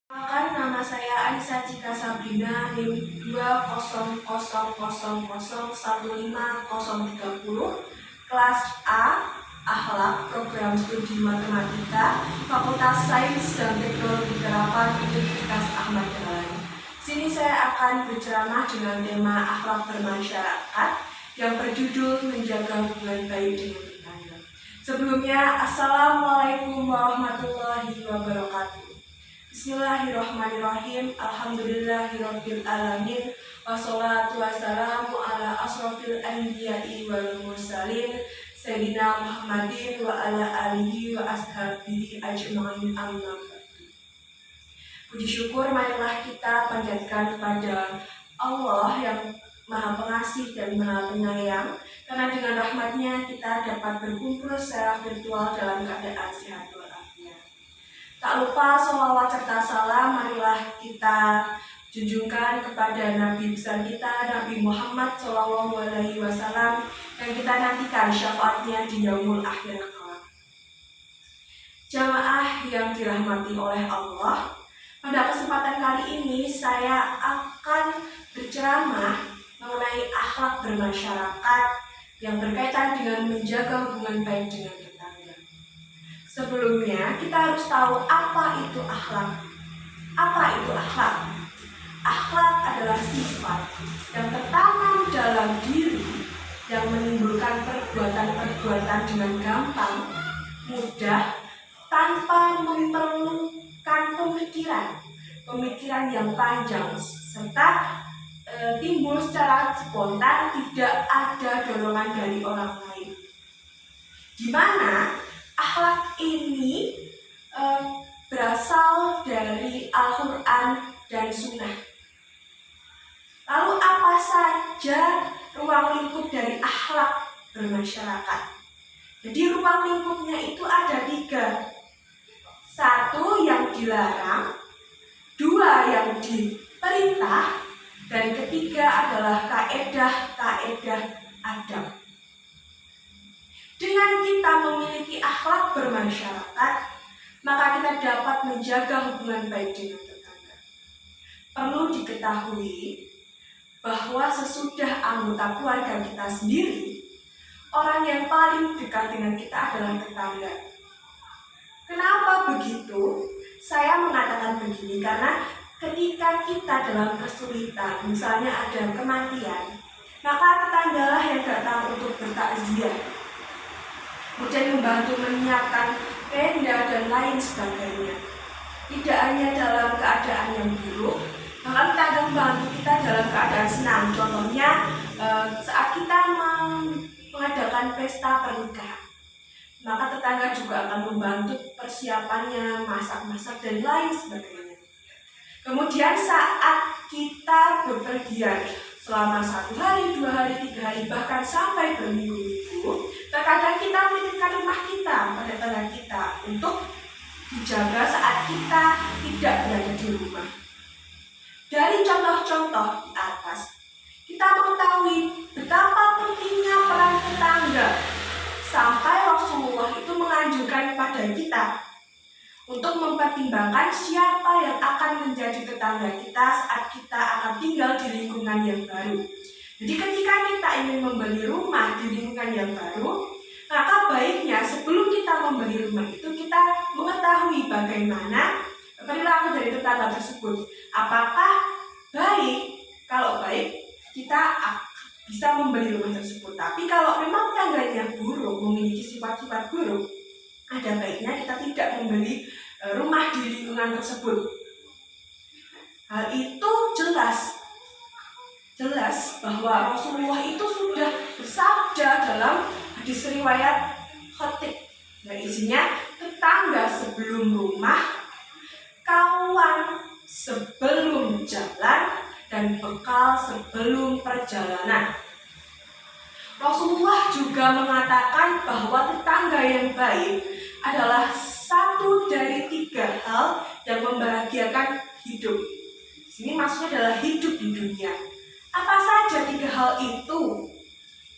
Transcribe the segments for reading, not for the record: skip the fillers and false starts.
Nama saya Anissa Cika Sabrina, NIM 200001530, kelas A, Akhlak, Program Studi Matematika, Fakultas Sains dan Teknologi Terapan, Universitas Ahmad Dahlan. Sini saya akan berceramah dengan tema akhlak bermasyarakat yang berjudul menjaga hubungan baik dengan tetangga. Sebelumnya, Assalamualaikum warahmatullahi wabarakatuh. Bismillahirrahmanirrahim. Alhamdulillahirabbil alamin. Wassalatu wassalamu ala asrofil anbiya'i wal mursalin Sayyidina Muhammadin wa ala alihi wa ashabihi ajma'in, amma ba'du. Puji syukur marilah kita panjatkan kepada Allah yang Maha Pengasih dan Maha Penyayang, karena dengan rahmatnya kita dapat berkumpul secara virtual dalam keadaan sehat walafiat. Tak lupa sholawat serta salam marilah kita junjungkan kepada Nabi besar kita, Nabi Muhammad SAW, yang kita nantikan syafaatnya di yaumul akhir kelak. Jamaah yang dirahmati oleh Allah, pada kesempatan kali ini saya akan berceramah mengenai akhlak bermasyarakat yang berkaitan dengan menjaga hubungan baik dengan tetangga. Sebelumnya, kita harus tahu apa itu akhlak. Apa itu akhlak? Akhlak adalah sifat yang tertanam dalam diri yang menimbulkan perbuatan-perbuatan dengan gampang, mudah, tanpa memerlukan pemikiran yang panjang, serta timbul secara spontan, tidak ada dorongan dari orang lain. Di mana akhlak ini berasal dari Al-Quran dan Sunnah. Lalu apa saja ruang lingkup dari akhlak bermasyarakat? Jadi ruang lingkupnya itu ada 3. 1 yang dilarang, 2 yang diperintah, dan ketiga adalah kaedah-kaedah adab. Dengan kita memiliki akhlak bermasyarakat, maka kita dapat menjaga hubungan baik dengan tetangga. Perlu diketahui bahwa sesudah anggota keluarga kita sendiri, orang yang paling dekat dengan kita adalah tetangga. Kenapa begitu? Saya mengatakan begini karena ketika kita dalam kesulitan, misalnya ada kematian, maka tetanggalah yang datang untuk bertakziah, kemudian membantu menyiapkan tenda dan lain sebagainya. Tidak hanya dalam keadaan yang buruk, bahkan tetangga membantu kita dalam keadaan senang. Contohnya saat kita mengadakan pesta pernikahan, maka tetangga juga akan membantu persiapannya, masak-masak dan lain sebagainya. Kemudian saat kita bepergian selama 1 hari, 2 hari, 3 hari, bahkan sampai berminggu-minggu, terkadang kita menitipkan rumah kita pada tetangga kita untuk dijaga saat kita tidak berada di rumah. Dari contoh-contoh di atas, kita mengetahui betapa pentingnya peran tetangga, sampai Rasulullah itu menganjurkan kepada kita untuk mempertimbangkan siapa yang akan menjadi tetangga kita saat kita akan tinggal di lingkungan yang baru. Jadi ketika kita ingin membeli rumah di lingkungan yang baru, maka baiknya sebelum kita membeli rumah itu kita mengetahui bagaimana perilaku dari tetangga tersebut. Apakah baik? Kalau baik, kita bisa membeli rumah tersebut. Tapi kalau memang tetangganya buruk, memiliki sifat-sifat buruk, ada baiknya kita tidak membeli rumah di lingkungan tersebut. Hal itu jelas bahwa Rasulullah itu sudah bersabda dalam hadis riwayat Khatib, yang isinya tetangga sebelum rumah, kawan sebelum jalan, dan bekal sebelum perjalanan. Rasulullah juga mengatakan bahwa tetangga yang baik adalah 1 dari 3 hal yang membahagiakan hidup. Ini maksudnya adalah hidup di dunia. Apa saja 3 hal itu?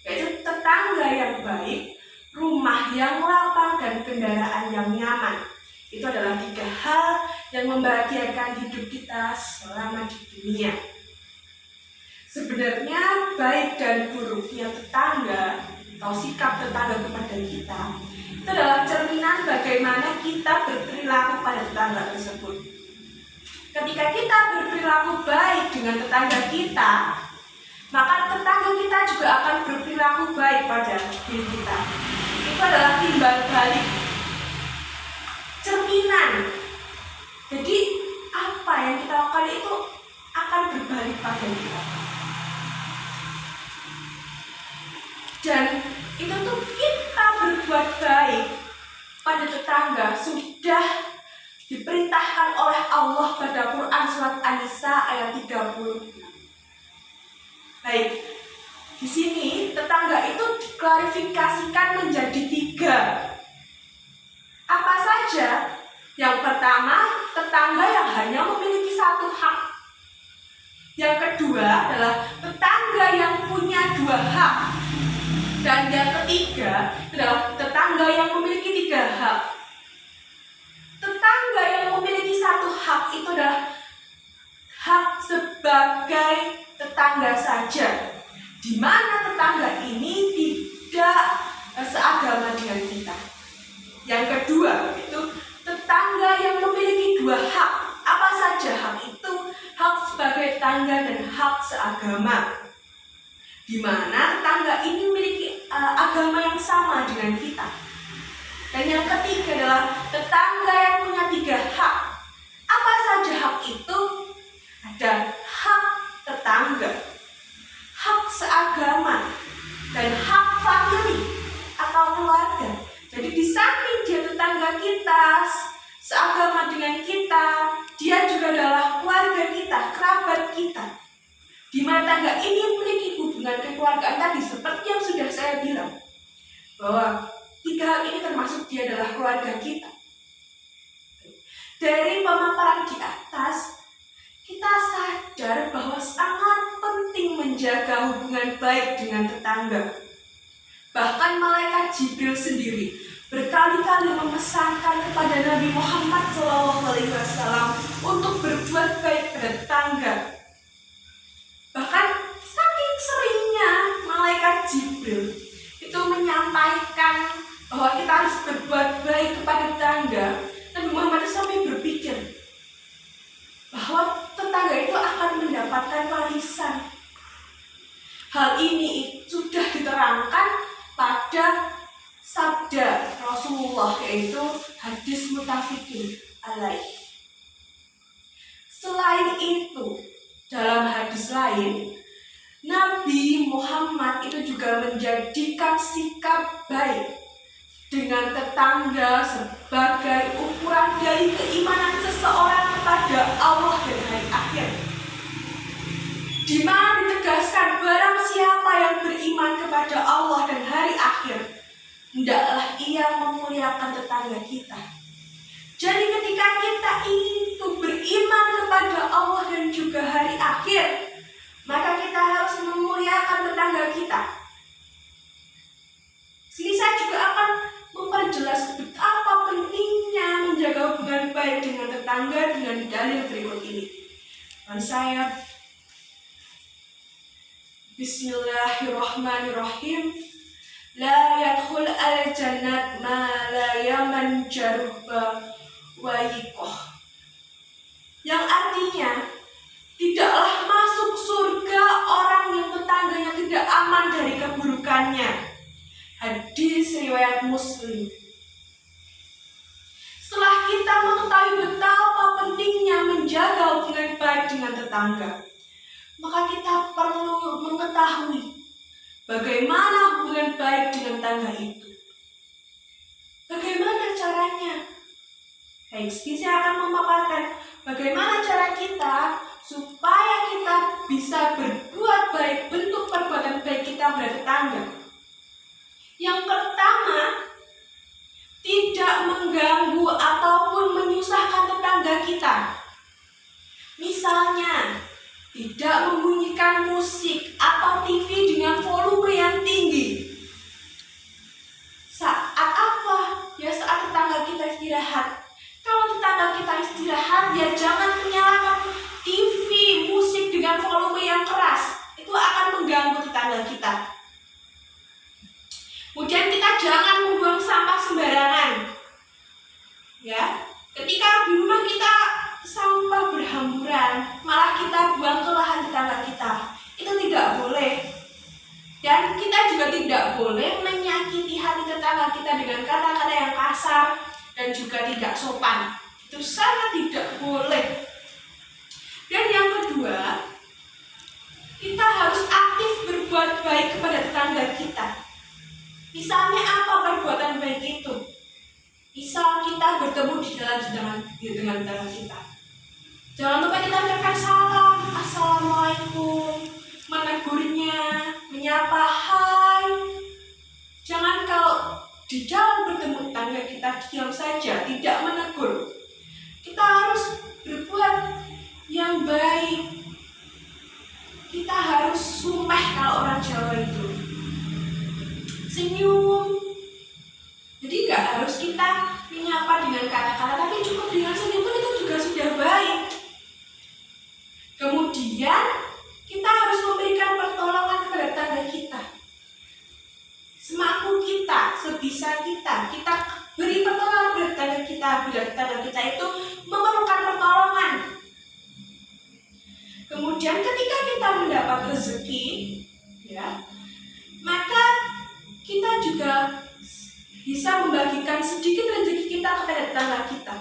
Yaitu tetangga yang baik, rumah yang lapang, dan kendaraan yang nyaman. Itu adalah 3 hal yang membahagiakan hidup kita selama di dunia. Sebenarnya baik dan buruknya tetangga atau sikap tetangga kepada kita itu adalah cerminan bagaimana kita berperilaku pada tetangga tersebut. Ketika kita berperilaku baik dengan tetangga kita, maka tetangga kita juga akan berperilaku baik pada diri kita. Itu adalah timbal balik, cerminan. Jadi apa yang kita lakukan itu akan berbalik pada kita. Dan itu tuh kita berbuat baik pada tetangga sudah diperintahkan oleh Allah pada Quran surat An-Nisa ayat 36. Baik, di sini tetangga itu diklarifikasikan menjadi 3. Apa saja? Yang pertama, tetangga yang hanya memiliki 1 hak. Yang kedua adalah tetangga yang punya 2 hak. Dan yang ketiga adalah tetangga yang memiliki 3 hak. Tetangga yang memiliki 1 hak itu adalah hak sebagai tetangga saja, di mana tetangga ini tidak seagama dengan kita. Yang kedua itu tetangga yang memiliki 2 hak. Apa saja hak itu? Hak sebagai tetangga dan hak seagama, di mana tetangga ini memiliki agama yang sama dengan kita. Dan yang ketiga adalah tetangga yang punya 3 hak. Apa saja hak itu? Ada hak tetangga, hak seagama, dan hak famili atau keluarga. Jadi di samping dia tetangga kita, seagama dengan kita, dia juga adalah keluarga kita, kerabat kita. Di mana tangga ini memiliki hubungan kekeluargaan tadi, seperti yang sudah saya bilang, bahwa 3 hal ini termasuk dia adalah keluarga kita. Dari pemaparan di atas, kita sadar bahwa sangat penting menjaga hubungan baik dengan tetangga. Bahkan malaikat Jibril sendiri berkali-kali memesankan kepada Nabi Muhammad SAW untuk berbuat baik pada tetangga. Bahkan saking seringnya malaikat Jibril itu menyampaikan bahwa kita harus berbuat baik kepada tetangga, Nabi Muhammad sampai berpikir bahwa tetangga itu akan mendapatkan warisan. Hal ini sudah diterangkan pada sabda Rasulullah, yaitu hadis muttafiqun alaih. Selain itu, dalam hadis lain, Nabi Muhammad itu juga menjadikan sikap baik dengan tetangga sebagai ukuran dari keimanan seseorang kepada Allah dan hari akhir, di mana ditegaskan barang siapa yang beriman kepada Allah dan hari akhir, hendaklah ia memuliakan tetangga kita. Jadi ketika kita ingin beriman kepada Allah dan juga hari akhir, maka kita harus memuliakan tetangga kita. Sini saya juga akan memperjelas betapa pentingnya menjaga hubungan baik dengan tetangga dengan dalil berikut ini. Dan saya Bismillahirrahmanirrahim. La yadkhul al-jannat ma la yaman jaruba wa yiqah. Yang artinya, tidaklah masuk surga orang yang tetangganya tidak aman dari keburukannya. Hadis riwayat Muslim. Setelah kita mengetahui betapa pentingnya menjaga hubungan baik dengan tetangga, maka kita perlu mengetahui bagaimana hubungan baik dengan tetangga itu. Bagaimana caranya? Baik, saya akan memaparkan bagaimana cara kita supaya kita bisa berbuat baik, bentuk perbuatan baik kita pada tetangga. Yang pertama, tidak mengganggu ataupun menyusahkan tetangga kita. Misalnya, tidak membunyikan musik atau TV dengan volume yang tinggi. Saat apa? Ya saat tetangga kita istirahat. Kalau tetangga kita istirahat, ya jangan menyalakan TV, musik dengan volume yang keras. Itu akan mengganggu tetangga kita. Kemudian kita jangan membuang sampah sembarangan. Ya, ketika di rumah kita sampah berhamburan, malah kita buang ke lahan tetangga kita. Itu tidak boleh. Dan kita juga tidak boleh menyakiti hati tetangga kita dengan kata-kata yang kasar dan juga tidak sopan. Itu sangat tidak boleh. Dan yang kedua, kita harus aktif berbuat baik kepada tetangga kita. Misalnya apa perbuatan baik itu? Misal kita bertemu di jalan dengan tetangga kita. Jangan lupa kita ucapkan salam, assalamualaikum, menegurnya, menyapa hai. Jangan kalau di jalan bertemu tetangga kita diam saja, tidak menegur. Kita harus berbuat yang baik. Kita harus sumeh kalau orang Jawa itu. Senyum. Jadi nggak harus kita menyapa dengan kata-kata, tapi cukup dengan senyum itu juga sudah baik. Kemudian kita harus memberikan pertolongan kepada tetangga kita. Semampu kita, sebisa kita beri pertolongan kepada tetangga kita bila tetangga kita itu memerlukan pertolongan. Kemudian ketika kita mendapat rezeki, ya, maka kita juga bisa membagikan sedikit rezeki kita kepada tetangga kita.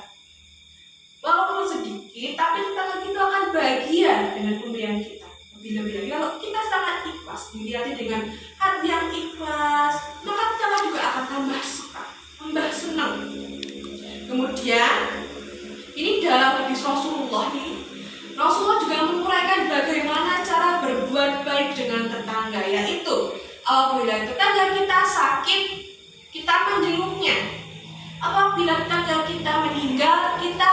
Walaupun sedikit, tapi tetangga kita akan bahagia dengan pemberian kita. Bila-bila kalau kita sangat ikhlas, dilihat dengan hati yang ikhlas, maka tetangga juga akan tambah suka, tambah senang. Kemudian, ini dalam hadis Rasulullah ini, Rasulullah juga menguraikan bagaimana cara berbuat baik dengan tetangga, yaitu apabila tetangga kita sakit, kita menjenguknya. Apabila tetangga kita meninggal, kita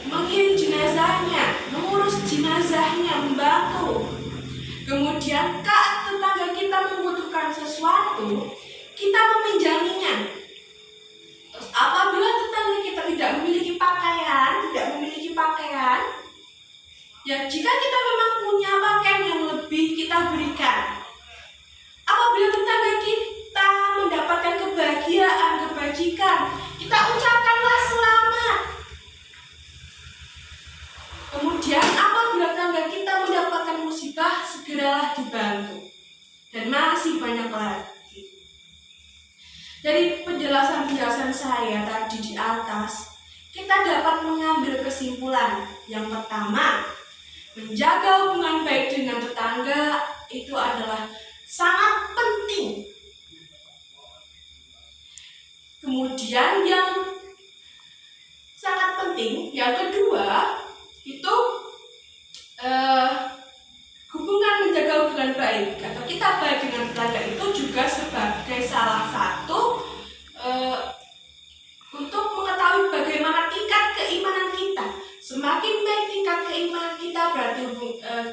mengiring jenazahnya, mengurus jenazahnya, membantu. Kemudian saat tetangga kita membutuhkan sesuatu, kita meminjaminya. Terus apabila tetangga kita tidak memiliki pakaian, ya jika kita memang punya pakaian yang lebih, kita berikan. Apabila tetangga kita mendapatkan kebahagiaan, kebajikan, kita ucapkanlah selamat. Kemudian apabila tetangga kita mendapatkan musibah, segeralah dibantu. Dan masih banyak lagi. Dari penjelasan saya tadi di atas, kita dapat mengambil kesimpulan. Yang pertama, menjaga hubungan baik dengan tetangga itu adalah sangat penting. Kemudian yang sangat penting, yang kedua, itu menjaga hubungan baik atau kita baik dengan tetangga itu juga sebagai salah satu untuk mengetahui bagaimana tingkat keimanan kita. Semakin baik tingkat keimanan kita, berarti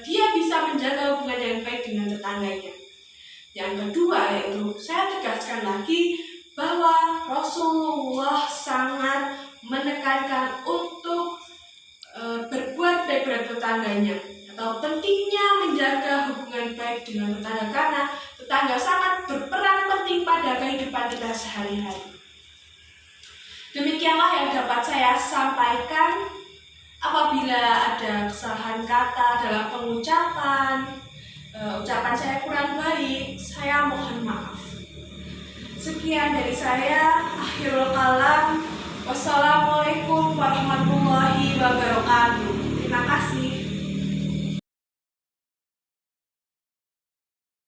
dia bisa menjaga hubungan yang baik dengan tetangganya. Yang kedua, yaitu saya tegaskan lagi bahwa Rasulullah sangat menekankan untuk berbuat baik pada tetangganya, atau pentingnya menjaga hubungan baik dengan tetangga, karena tetangga sangat berperan penting pada kehidupan kita sehari-hari. Demikianlah yang dapat saya sampaikan. Apabila ada kesalahan kata dalam pengucapan, ucapan saya kurang baik, saya mohon maaf. Sekian dari saya, akhirul kalam. Wassalamualaikum warahmatullahi wabarakatuh.